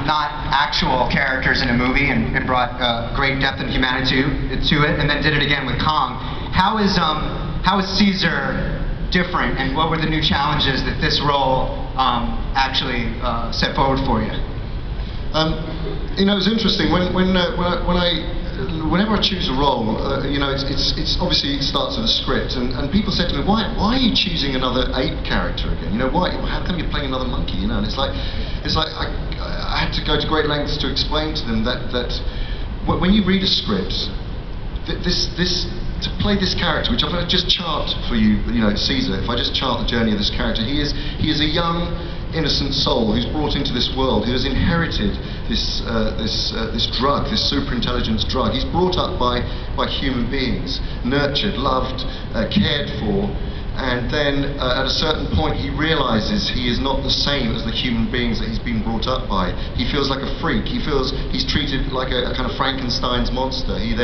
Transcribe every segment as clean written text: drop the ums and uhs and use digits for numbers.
not actual characters in a movie and brought great depth and humanity to it, and then did it again with Kong. How is Caesar different, and what were the new challenges that this role actually set forward for you? You know, it's interesting whenever I choose a role, you know, it's obviously it starts with a script, and people say to me, why are you choosing another ape character again? You know, how come you're playing another monkey? You know, and it's like I had to go to great lengths to explain to them that when you read a script, to play this character, which if I just chart for you, you know, Caesar, if I just chart the journey of this character, he is a young, innocent soul who's brought into this world, who has inherited this drug, this superintelligence drug. He's brought up by human beings, nurtured, loved, cared for, and then at a certain point he realizes he is not the same as the human beings that he's been brought up by. He feels like a freak. He feels he's treated like a kind of Frankenstein's monster. He's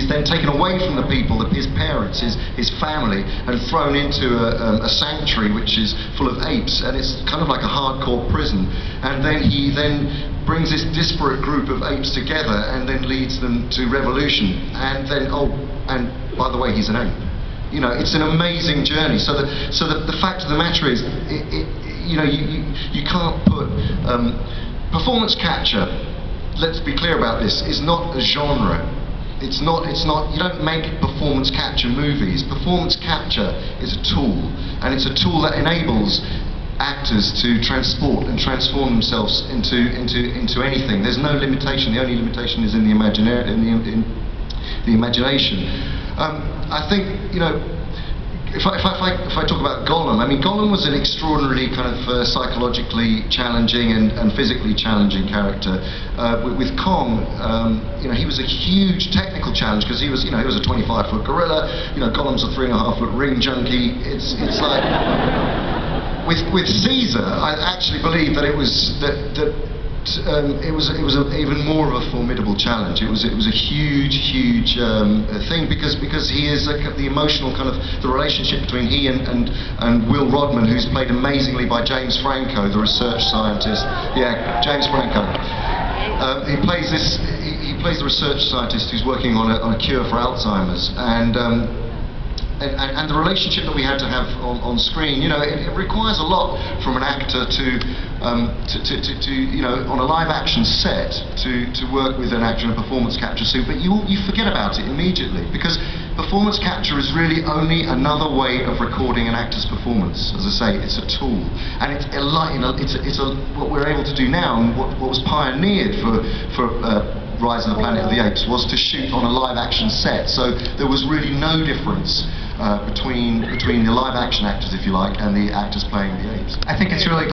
then taken away from the people, his parents, his family, and thrown into a sanctuary which is full of apes, and it's kind of like a hardcore prison. And then he brings this disparate group of apes together and then leads them to revolution. And then, and by the way, he's an ape. You know, it's an amazing journey. So the fact of the matter is, you know, you can't put performance capture. Let's be clear about this. Is not a genre. It's not, you don't make performance capture movies. Performance capture is a tool, and it's a tool that enables actors to transport and transform themselves into anything. There's no limitation. The only limitation is in the imagination. I think, you know, if I talk about Gollum, I mean, Gollum was an extraordinarily kind of psychologically challenging and physically challenging character. With Kong, you know, he was a huge technical challenge because he was, you know, he was a 25-foot gorilla. You know, Gollum's a 3.5-foot ring junkie. It's like with Caesar, I actually believe that it was it was even more of a formidable challenge. It was a huge thing because he is the emotional kind of the relationship between he and Will Rodman, who's played amazingly by James Franco, the research scientist. Yeah, James Franco. He plays the research scientist who's working on a cure for Alzheimer's, and the relationship that we had to have on screen, you know, it requires a lot from an actor to you know, on a live action set to work with an actor in a performance capture suit, but you forget about it immediately because performance capture is really only another way of recording an actor's performance. As I say, it's a tool, and it's what we're able to do now, and what was pioneered for Rise of the Planet of the Apes was to shoot on a live action set. So there was really no difference between the live action actors, if you like, and the actors playing the apes. I think it's really